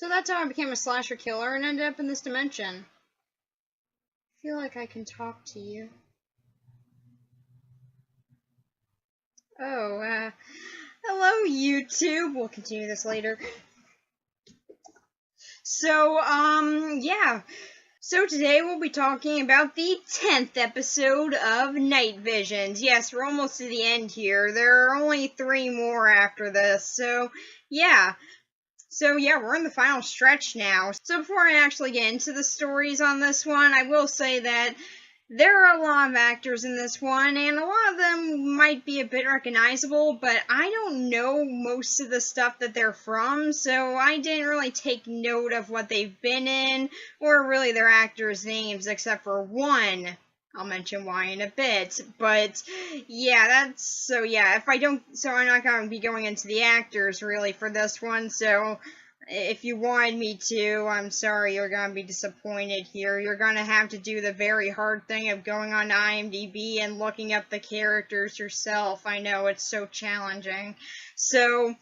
So that's how I became a slasher killer and ended up in this dimension. I feel like I can talk to you. Oh, hello YouTube. We'll continue this later. So, yeah. So today we'll be talking about the 10th episode of Night Visions. Yes, we're almost to the end here. There are only 3 more after this, so yeah. So yeah, we're in the final stretch now. So before I actually get into the stories on this one, I will say that there are a lot of actors in this one, and a lot of them might be a bit recognizable, but I don't know most of the stuff that they're from, so I didn't really take note of what they've been in, or really their actors' names, except for one. I'll mention why in a bit, but yeah, I'm not going to be going into the actors really for this one, so if you wanted me to, I'm sorry, you're going to be disappointed here. You're going to have to do the very hard thing of going on IMDb and looking up the characters yourself. I know, it's so challenging. So,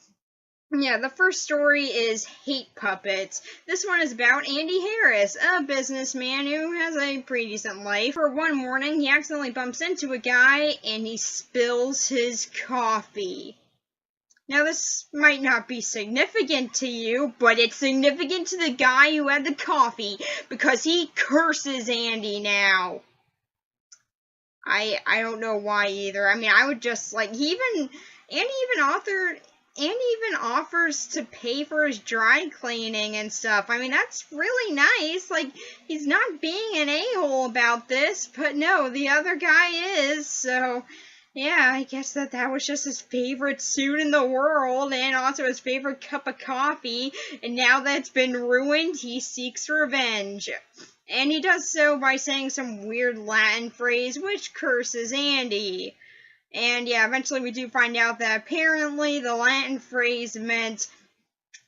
yeah, the first story is Hate Puppets. This one is about Andy Harris, a businessman who has a pretty decent life. For one morning, he accidentally bumps into a guy and he spills his coffee. Now, this might not be significant to you, but it's significant to the guy who had the coffee, because he curses Andy now. I don't know why either. I mean, I would just, like, Andy even offers to pay for his dry cleaning and stuff. I mean, that's really nice. Like, he's not being an a-hole about this, but no, the other guy is, so yeah, I guess that was just his favorite suit in the world, and also his favorite cup of coffee, and now that's been ruined, he seeks revenge. And he does so by saying some weird Latin phrase, which curses Andy. And yeah, eventually we do find out that apparently the Latin phrase meant,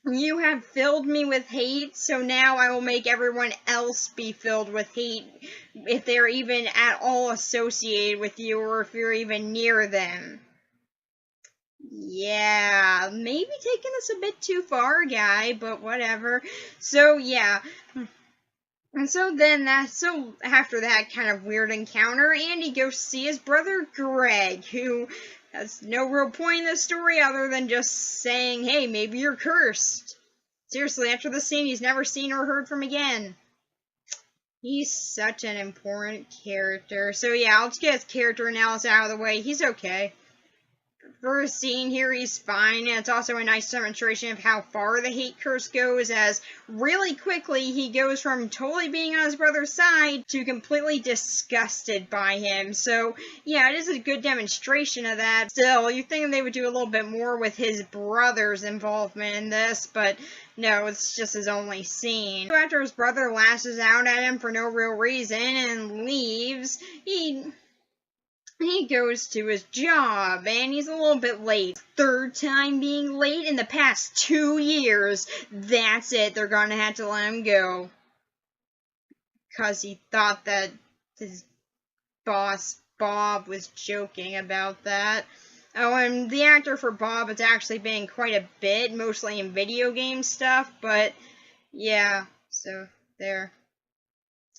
"You have filled me with hate, so now I will make everyone else be filled with hate if they're even at all associated with you or if you're even near them." Yeah, maybe taking this a bit too far, guy, but whatever. So, yeah. And so after that kind of weird encounter, Andy goes to see his brother Greg, who has no real point in this story other than just saying, hey, maybe you're cursed. Seriously, after this scene, he's never seen or heard from again. He's such an important character. So yeah, I'll just get his character analysis out of the way. He's okay. For a scene here, he's fine, and it's also a nice demonstration of how far the hate curse goes, as really quickly he goes from totally being on his brother's side to completely disgusted by him. So yeah, it is a good demonstration of that. Still, you'd think they would do a little bit more with his brother's involvement in this, but no, it's just his only scene. So after his brother lashes out at him for no real reason and leaves, he goes to his job, and he's a little bit late. Third time being late in the past 2 years. That's it. They're gonna have to let him go. Because he thought that his boss, Bob, was joking about that. Oh, and the actor for Bob has actually been quite a bit, mostly in video game stuff, but yeah, so there.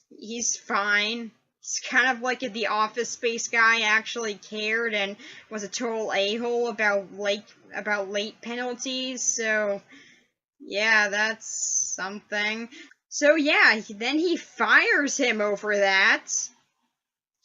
He's fine. He's kind of like if the Office Space guy actually cared and was a total a-hole about late penalties, so yeah, that's something. So yeah, then he fires him over that.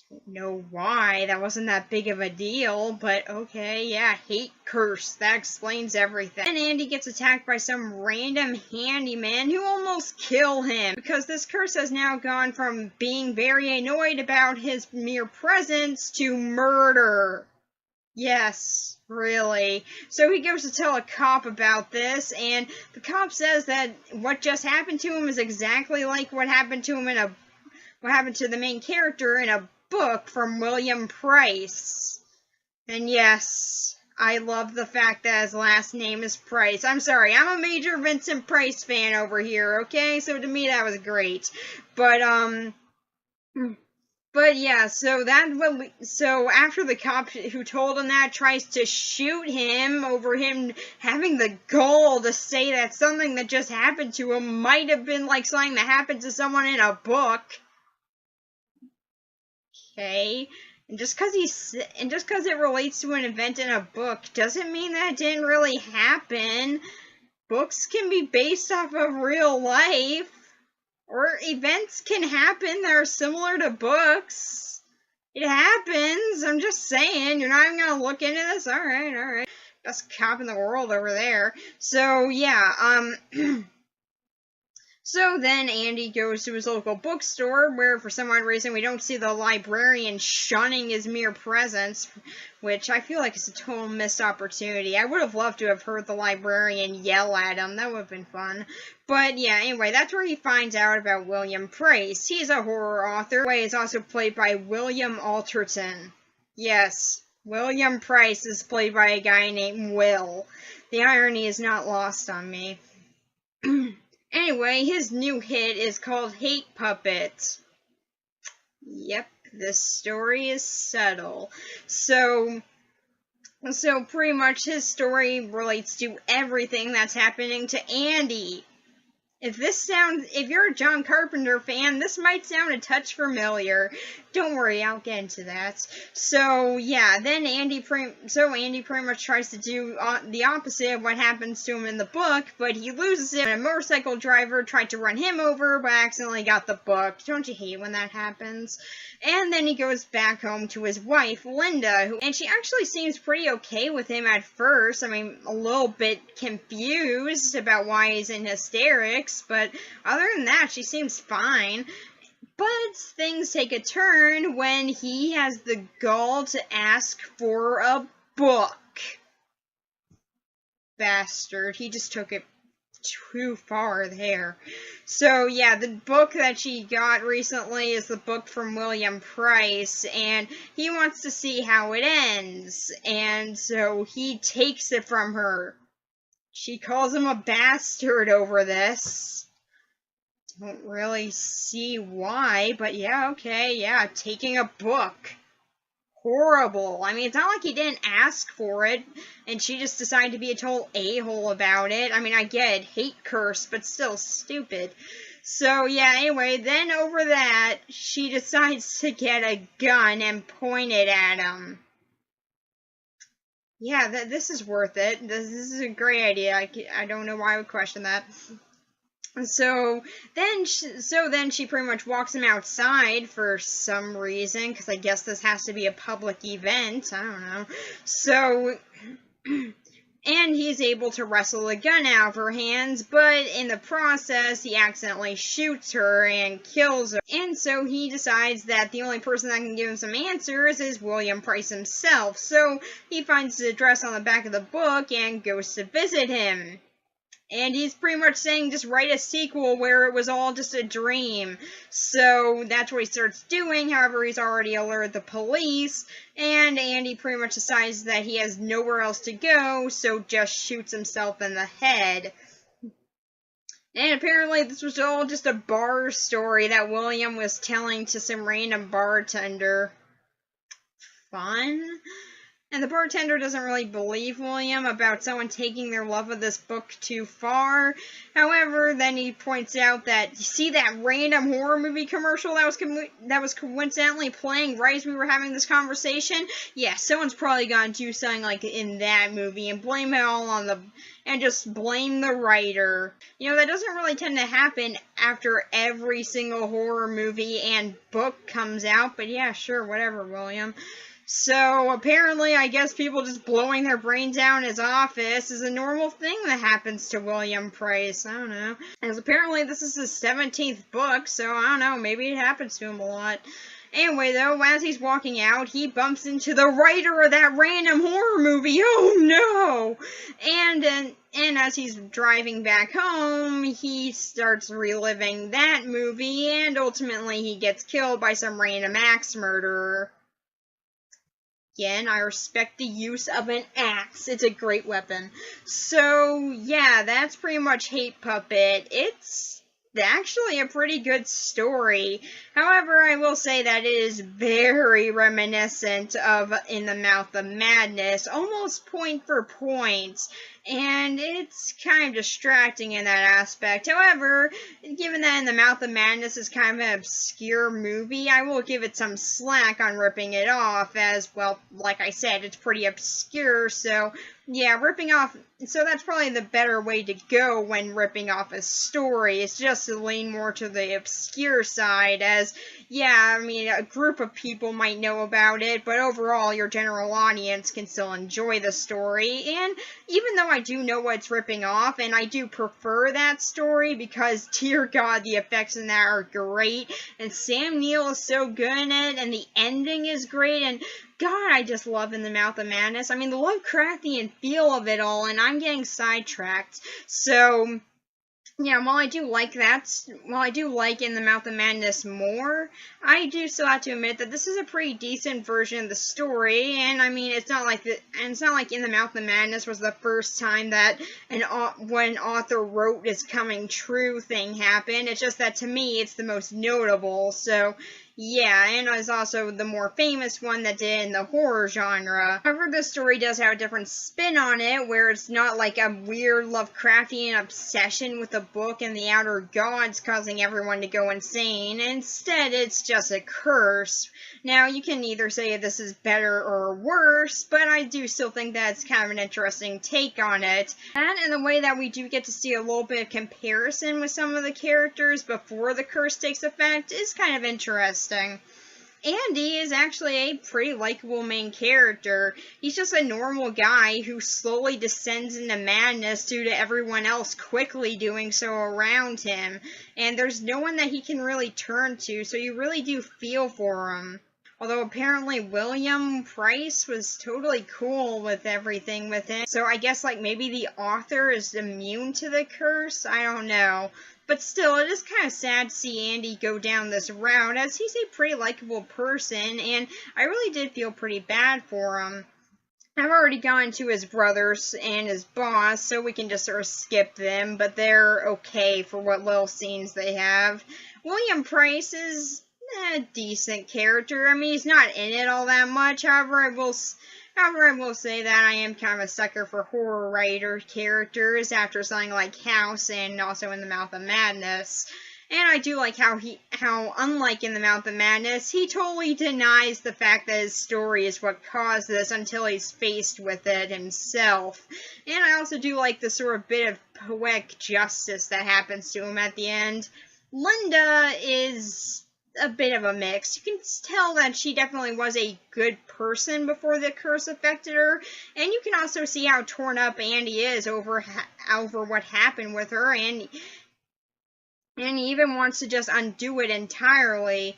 Don't know why, that wasn't that big of a deal, but okay, yeah, hate curse, that explains everything. And Andy gets attacked by some random handyman who almost kill him, because this curse has now gone from being very annoyed about his mere presence to murder. Yes, really. So he goes to tell a cop about this, and the cop says that what just happened to him is exactly like what happened to him what happened to the main character in a book from William Price. And yes, I love the fact that his last name is Price. I'm sorry, I'm a major Vincent Price fan over here, okay? So to me that was great. But But yeah, so after the cop who told him that tries to shoot him over him having the gall to say that something that just happened to him might have been like something that happened to someone in a book. Okay. And just because it relates to an event in a book doesn't mean that it didn't really happen. Books can be based off of real life, or events can happen that are similar to books. It happens. I'm just saying. You're not even gonna look into this. All right. Best cop in the world over there. So yeah. So then Andy goes to his local bookstore, where for some odd reason we don't see the librarian shunning his mere presence, which I feel like is a total missed opportunity. I would have loved to have heard the librarian yell at him. That would have been fun. But yeah, anyway, that's where he finds out about William Price. He's a horror author. He is also played by William Alterton. Yes, William Price is played by a guy named Will. The irony is not lost on me. Anyway, his new hit is called Hate Puppet. Yep, this story is subtle. So pretty much his story relates to everything that's happening to Andy. If you're a John Carpenter fan, this might sound a touch familiar. Don't worry, I'll get into that. So yeah, then Andy pretty much tries to do the opposite of what happens to him in the book, but he loses it. A motorcycle driver tried to run him over, but accidentally got the book. Don't you hate when that happens? And then he goes back home to his wife, Linda, and she actually seems pretty okay with him at first. I mean, a little bit confused about why he's in hysterics, but other than that, she seems fine. But things take a turn when he has the gall to ask for a book. Bastard, he just took it too far there. So yeah, the book that she got recently is the book from William Price, and he wants to see how it ends, and so he takes it from her. She calls him a bastard over this. Don't really see why, but yeah, okay, yeah, taking a book. Horrible. I mean, it's not like he didn't ask for it, and she just decided to be a total a-hole about it. I mean, I get it, hate curse, but still stupid. So, yeah, anyway, then over that, she decides to get a gun and point it at him. Yeah, this is worth it. This is a great idea. I don't know why I would question that. So then she pretty much walks him outside for some reason, because I guess this has to be a public event. I don't know. So, and he's able to wrestle a gun out of her hands, but in the process, he accidentally shoots her and kills her. And so he decides that the only person that can give him some answers is William Price himself. So he finds his address on the back of the book and goes to visit him. And he's pretty much saying just write a sequel where it was all just a dream. So that's what he starts doing. However, he's already alerted the police. And Andy pretty much decides that he has nowhere else to go, so just shoots himself in the head. And apparently this was all just a bar story that William was telling to some random bartender. Fun. And the bartender doesn't really believe William about someone taking their love of this book too far. However, then he points out that, you see that random horror movie commercial that was coincidentally playing right as we were having this conversation? Yeah, someone's probably gonna do something like in that movie and blame it all on and just blame the writer. You know, that doesn't really tend to happen after every single horror movie and book comes out, but yeah, sure, whatever, William. So, apparently, I guess people just blowing their brains out in his office is a normal thing that happens to William Price. I don't know. As apparently this is his 17th book, so I don't know, maybe it happens to him a lot. Anyway, though, as he's walking out, he bumps into the writer of that random horror movie. Oh, no! And as he's driving back home, he starts reliving that movie, and ultimately he gets killed by some random axe murderer. Again, I respect the use of an axe. It's a great weapon. So, yeah, that's pretty much Hate Puppet. It's actually a pretty good story. However, I will say that it is very reminiscent of In the Mouth of Madness, almost point for point, and it's kind of distracting in that aspect. However, given that In the Mouth of Madness is kind of an obscure movie, I will give it some slack on ripping it off, as, well, like I said, it's pretty obscure, so yeah, ripping off, so that's probably the better way to go when ripping off a story. It's just to lean more to the obscure side, as, yeah, I mean, a group of people might know about it, but overall, your general audience can still enjoy the story. And even though I do know what it's ripping off, and I do prefer that story, because, dear God, the effects in that are great, and Sam Neill is so good in it, and the ending is great, and God, I just love In the Mouth of Madness. I mean, the Lovecraftian feel of it all, and I'm getting sidetracked. So, yeah, while I do like In the Mouth of Madness more, I do still have to admit that this is a pretty decent version of the story, and I mean, it's not like In the Mouth of Madness was the first time that when an author wrote this coming true thing happened. It's just that to me, it's the most notable, so yeah, and it's also the more famous one that did in the horror genre. However, this story does have a different spin on it, where it's not like a weird Lovecraftian obsession with a book and the outer gods causing everyone to go insane. Instead, it's just a curse. Now, you can either say this is better or worse, but I do still think that's kind of an interesting take on it. And in the way that we do get to see a little bit of comparison with some of the characters before the curse takes effect is kind of interesting. Andy is actually a pretty likable main character. He's just a normal guy who slowly descends into madness due to everyone else quickly doing so around him. And there's no one that he can really turn to, so you really do feel for him. Although apparently William Price was totally cool with everything with him. So I guess like maybe the author is immune to the curse? I don't know. But still, it is kind of sad to see Andy go down this route, as he's a pretty likable person, and I really did feel pretty bad for him. I've already gone to his brothers and his boss, so we can just sort of skip them, but they're okay for what little scenes they have. William Price is a decent character. I mean, he's not in it all that much, however, I will say that I am kind of a sucker for horror writer characters after something like House and also In the Mouth of Madness. And I do like how unlike In the Mouth of Madness, he totally denies the fact that his story is what caused this until he's faced with it himself. And I also do like the sort of bit of poetic justice that happens to him at the end. Linda is a bit of a mix. You can tell that she definitely was a good person before the curse affected her, and you can also see how torn up Andy is over what happened with her, and he even wants to just undo it entirely.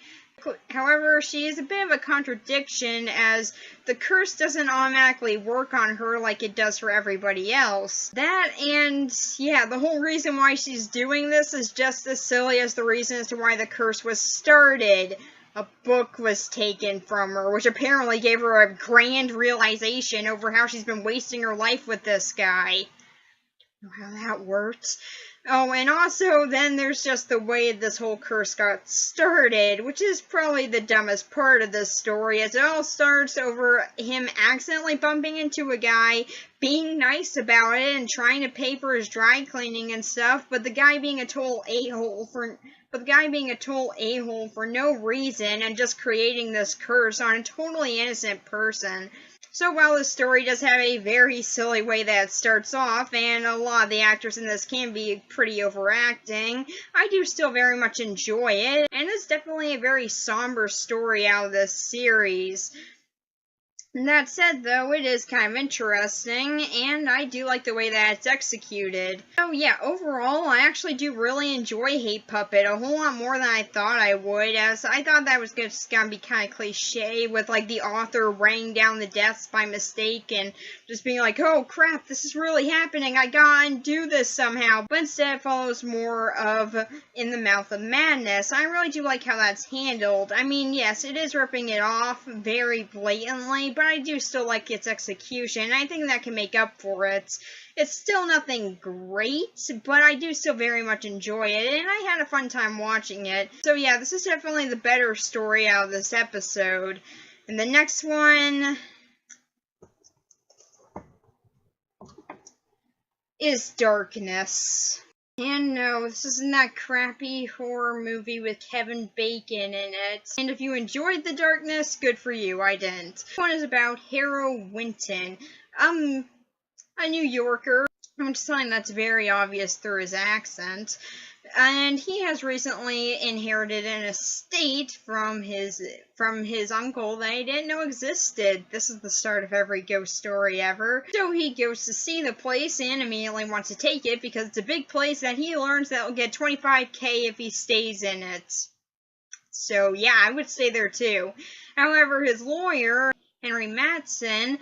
However, she is a bit of a contradiction, as the curse doesn't automatically work on her like it does for everybody else. That, and yeah, the whole reason why she's doing this is just as silly as the reason as to why the curse was started. A book was taken from her, which apparently gave her a grand realization over how she's been wasting her life with this guy. How that worked. Oh, and also, then there's just the way this whole curse got started, which is probably the dumbest part of this story, as it all starts over him accidentally bumping into a guy, being nice about it, and trying to pay for his dry cleaning and stuff, but the guy being a total a-hole for no reason, and just creating this curse on a totally innocent person. So while the story does have a very silly way that it starts off, and a lot of the actors in this can be pretty overacting, I do still very much enjoy it, and it's definitely a very somber story out of this series. That said, though, it is kind of interesting, and I do like the way that it's executed. So yeah, overall, I actually do really enjoy Hate Puppet a whole lot more than I thought I would, as I thought that was just gonna be kind of cliche, with like the author writing down the deaths by mistake, and just being like, oh crap, this is really happening, I gotta undo this somehow. But instead it follows more of In the Mouth of Madness. I really do like how that's handled. I mean, yes, it is ripping it off very blatantly, but I do still like its execution. I think that can make up for it. It's still nothing great, but I do still very much enjoy it, and I had a fun time watching it. So yeah, this is definitely the better story out of this episode. And the next one is Darkness. And no, this isn't that crappy horror movie with Kevin Bacon in it. And if you enjoyed The Darkness, good for you, I didn't. This one is about Harlow Winton, a New Yorker, which is something that's very obvious through his accent. And he has recently inherited an estate from his uncle that he didn't know existed. This is the start of every ghost story ever. So he goes to see the place and immediately wants to take it because it's a big place that he learns that will get $25,000 if he stays in it. So yeah, I would stay there too. However, his lawyer, Henry Matson,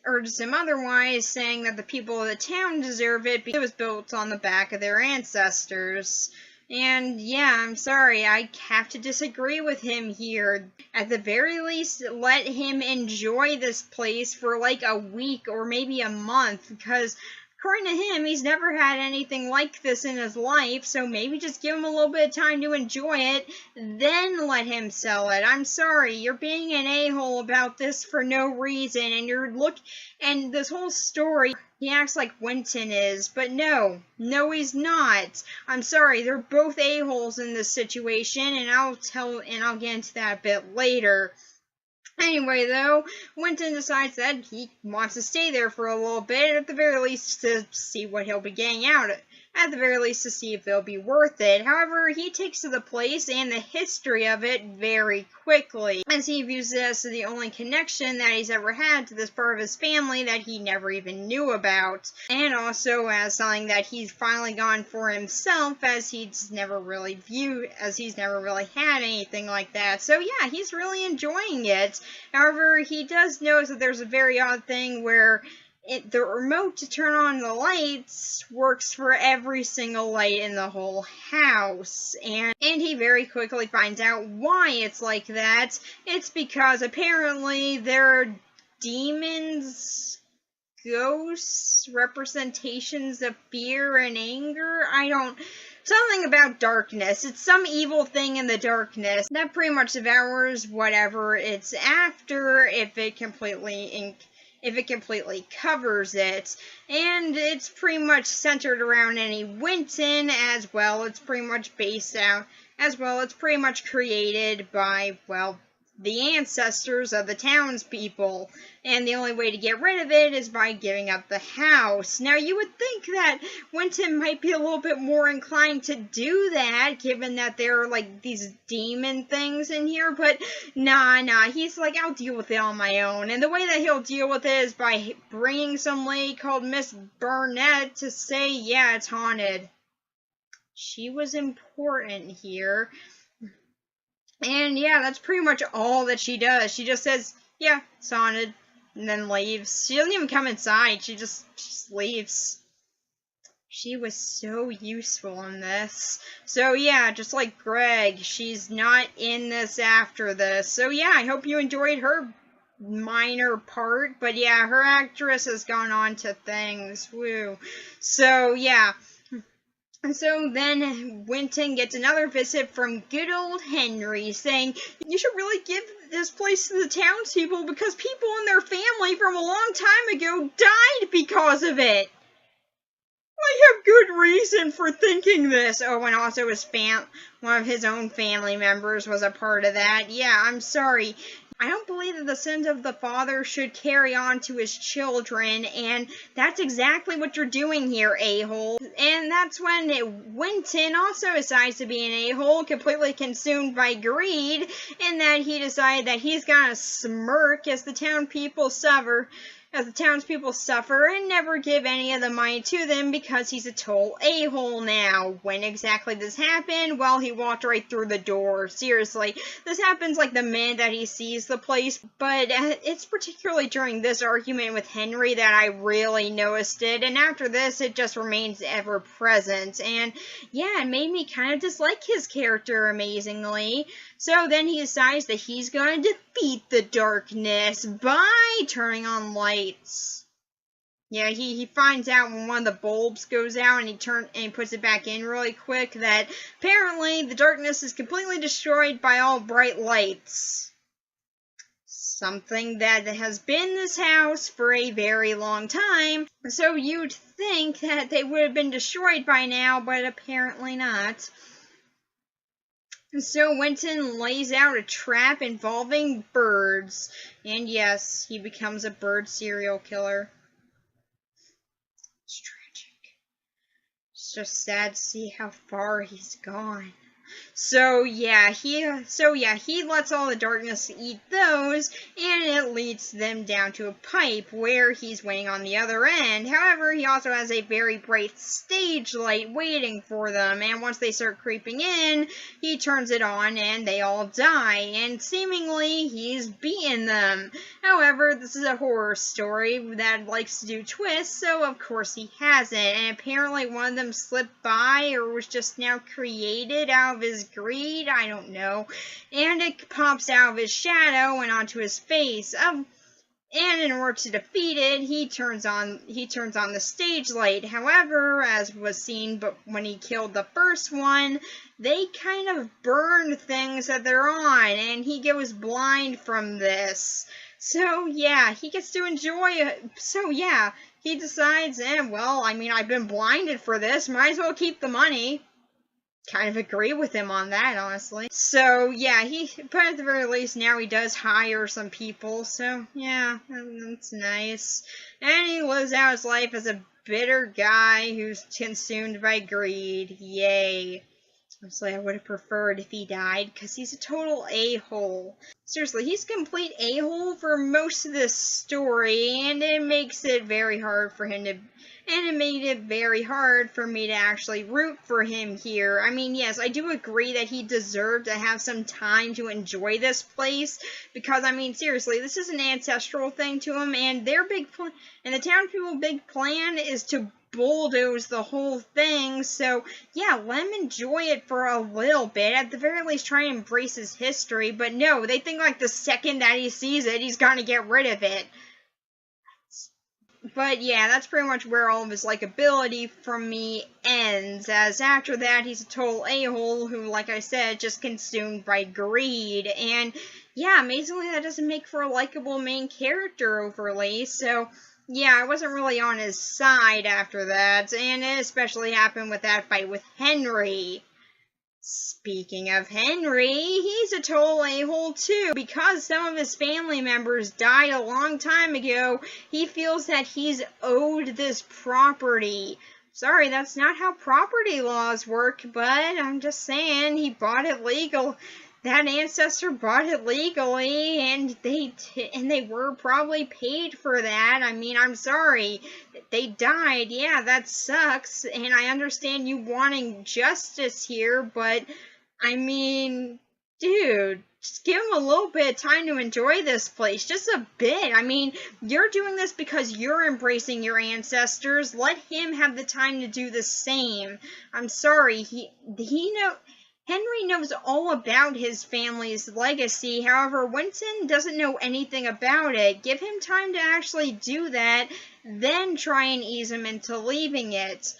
urges him otherwise, saying that the people of the town deserve it because it was built on the back of their ancestors. And yeah, I'm sorry, I have to disagree with him here. At the very least, let him enjoy this place for like a week or maybe a month, because according to him, he's never had anything like this in his life, so maybe just give him a little bit of time to enjoy it, then let him sell it. I'm sorry, you're being an a-hole about this for no reason, and this whole story, he acts like Winton is, but no, he's not. I'm sorry, they're both a-holes in this situation, and I'll get into that a bit later. Anyway, though, Winton decides that he wants to stay there for a little bit, at the very least to see what he'll be getting out of it. At the very least to see if they'll be worth it. However, he takes to the place and the history of it very quickly, as he views it as the only connection that he's ever had to this part of his family that he never even knew about, and also as something that he's finally gone for himself, as he's never really had anything like that. So yeah, he's really enjoying it. However, he does notice that there's a very odd thing where the remote to turn on the lights works for every single light in the whole house, and he very quickly finds out why it's like that. It's because apparently there are demons, ghosts, representations of fear and anger. Something about darkness. It's some evil thing in the darkness that pretty much devours whatever it's after if it completely covers it, and it's pretty much centered around any Winton as well. It's pretty much created by, well, the ancestors of the townspeople, and the only way to get rid of it is by giving up the house. Now, you would think that Winton might be a little bit more inclined to do that, given that there are, like, these demon things in here, but nah, he's like, I'll deal with it on my own, and the way that he'll deal with it is by bringing some lady called Miss Burnett to say, yeah, it's haunted. She was important here. And yeah, that's pretty much all that she does. She just says, yeah, it's haunted, and then leaves. She doesn't even come inside, she just leaves. She was so useful in this. So yeah, just like Greg, she's not in this after this. So yeah, I hope you enjoyed her minor part, but yeah, her actress has gone on to things. Woo. So yeah. And so then Winton gets another visit from good old Henry saying, you should really give this place to the townspeople because people in their family from a long time ago died because of it. I have good reason for thinking this. Oh, and also one of his own family members was a part of that. Yeah, I'm sorry. I don't believe that the sins of the father should carry on to his children, and that's exactly what you're doing here, a-hole. And that's when Winton also decides to be an a-hole, completely consumed by greed, in that he decided that he's gonna smirk as the townspeople suffer, and never give any of the money to them because he's a total a-hole now. When exactly this happened? Well, he walked right through the door. Seriously, this happens like the minute that he sees the place, but it's particularly during this argument with Henry that I really noticed it, and after this, it just remains ever present, and yeah, it made me kind of dislike his character amazingly. So then he decides that he's going to defeat the darkness by turning on lights. Yeah, he finds out when one of the bulbs goes out and he puts it back in really quick that apparently the darkness is completely destroyed by all bright lights. Something that has been in this house for a very long time. So you'd think that they would have been destroyed by now, but apparently not. So Winton lays out a trap involving birds. And yes, he becomes a bird serial killer. It's tragic. It's just sad to see how far he's gone. So yeah, he lets all the darkness eat those, and it leads them down to a pipe where he's waiting on the other end. However, he also has a very bright stage light waiting for them, and once they start creeping in, he turns it on and they all die, and seemingly he's beaten them. However, this is a horror story that likes to do twists, so of course he hasn't, and apparently one of them slipped by or was just now created out of his greed, I don't know, and it pops out of his shadow and onto his face. And in order to defeat it, he turns on the stage light. However, as was seen, but when he killed the first one, they kind of burn things that they're on, and he goes blind from this. So yeah, he gets to enjoy it. So yeah, he decides, well, I mean, I've been blinded for this, might as well keep the money. Kind of agree with him on that, honestly. So, yeah, but at the very least, now he does hire some people, so, yeah, that's nice. And he lives out his life as a bitter guy who's consumed by greed. Yay. Honestly, I would have preferred if he died, because he's a total a-hole. Seriously, he's a complete a-hole for most of this story, and it makes it very hard for him to... And it made it very hard for me to actually root for him here. I mean, yes, I do agree that he deserved to have some time to enjoy this place. Because, I mean, seriously, this is an ancestral thing to him. And their and the townspeople's big plan is to bulldoze the whole thing. So, yeah, let him enjoy it for a little bit. At the very least, try and embrace his history. But no, they think like the second that he sees it, he's gonna get rid of it. But yeah, that's pretty much where all of his likability from me ends, as after that he's a total a-hole who, like I said, just consumed by greed, and yeah, amazingly that doesn't make for a likable main character overly, so yeah, I wasn't really on his side after that, and it especially happened with that fight with Henry. Speaking of Henry, he's a total a-hole too. Because some of his family members died a long time ago, he feels that he's owed this property. Sorry, that's not how property laws work, but I'm just saying, he bought it legal. That ancestor bought it legally, and they were probably paid for that. I mean, I'm sorry. They died. Yeah, that sucks. And I understand you wanting justice here, but, I mean, dude, just give him a little bit of time to enjoy this place. Just a bit. I mean, you're doing this because you're embracing your ancestors. Let him have the time to do the same. I'm sorry. Henry knows all about his family's legacy, however, Winton doesn't know anything about it. Give him time to actually do that, then try and ease him into leaving it.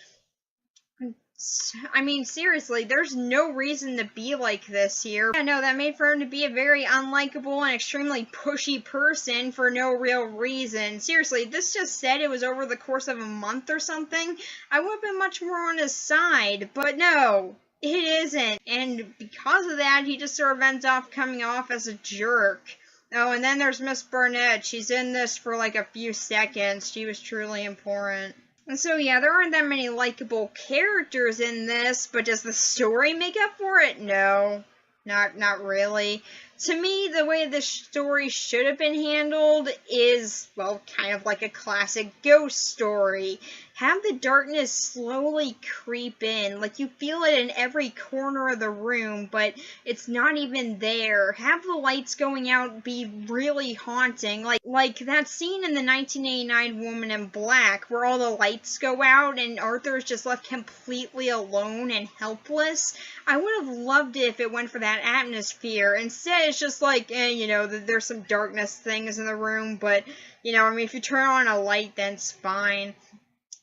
I mean, seriously, there's no reason to be like this here. I know that made for him to be a very unlikable and extremely pushy person for no real reason. Seriously, this just said it was over the course of a month or something, I would have been much more on his side, but no. It isn't, and because of that, he just sort of ends up coming off as a jerk. Oh, and then there's Miss Burnett. She's in this for like a few seconds. She was truly important. And so, yeah, there aren't that many likable characters in this, but does the story make up for it? No, not really. To me, the way this story should have been handled is, well, kind of like a classic ghost story. Have the darkness slowly creep in, like you feel it in every corner of the room, but it's not even there. Have the lights going out be really haunting, like that scene in the 1989 Woman in Black, where all the lights go out and Arthur is just left completely alone and helpless. I would have loved it if it went for that atmosphere. Instead, it's just like, there's some darkness things in the room, but, if you turn on a light, then it's fine.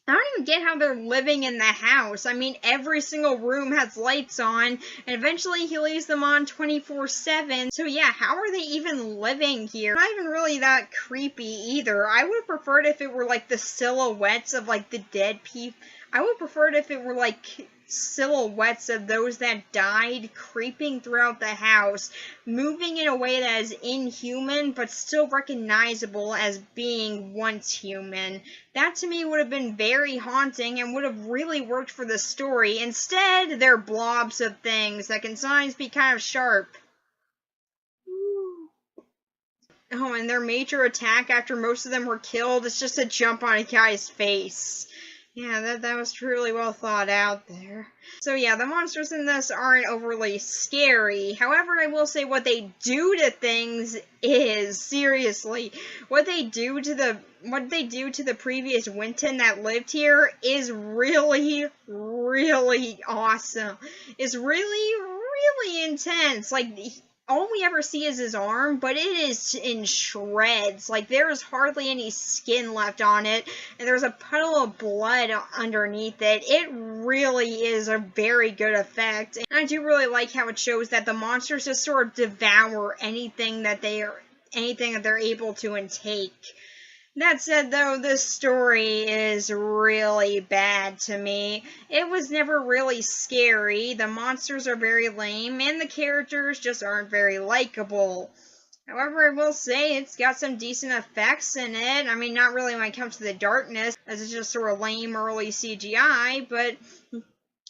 I don't even get how they're living in the house. I mean, every single room has lights on, and eventually he leaves them on 24/7. So yeah, how are they even living here? Not even really that creepy either. I would have preferred if it were like the silhouettes of like the dead people. I would have preferred if it were like silhouettes of those that died creeping throughout the house, moving in a way that is inhuman but still recognizable as being once human. That to me would have been very haunting and would have really worked for the story. Instead, they're blobs of things that can sometimes be kind of sharp. Oh, and their major attack after most of them were killed is just a jump on a guy's face. Yeah, that was truly well thought out there. So yeah, the monsters in this aren't overly scary. However, I will say what they do to things is, seriously, what they do to the previous Winton that lived here is really, really awesome. It's really, really intense. Like, all we ever see is his arm, but it is in shreds. Like, there is hardly any skin left on it, and there's a puddle of blood underneath it. It really is a very good effect, and I do really like how it shows that the monsters just sort of devour anything that they're able to intake. That said, though, this story is really bad to me. It was never really scary, the monsters are very lame, and the characters just aren't very likable. However, I will say it's got some decent effects in it. I mean, not really when it comes to the darkness, as it's just sort of lame early CGI, but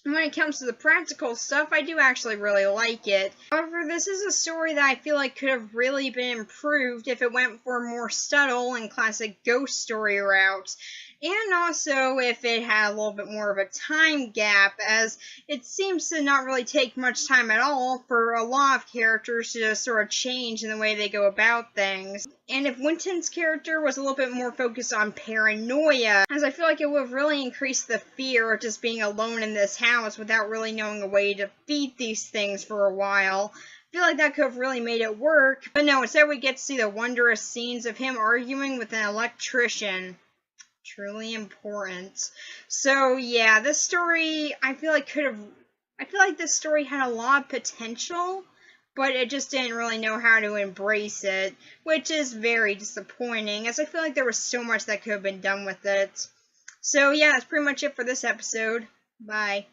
when it comes to the practical stuff, I do actually really like it. However, this is a story that I feel like could have really been improved if it went for a more subtle and classic ghost story route. And also if it had a little bit more of a time gap, as it seems to not really take much time at all for a lot of characters to just sort of change in the way they go about things. And if Winton's character was a little bit more focused on paranoia, as I feel like it would have really increased the fear of just being alone in this house without really knowing a way to beat these things for a while. I feel like that could have really made it work. But no, instead we get to see the wondrous scenes of him arguing with an electrician. Truly important. So yeah, this story, I feel like this story had a lot of potential, but it just didn't really know how to embrace it, which is very disappointing, as I feel like there was so much that could have been done with it. So yeah, that's pretty much it for this episode. Bye.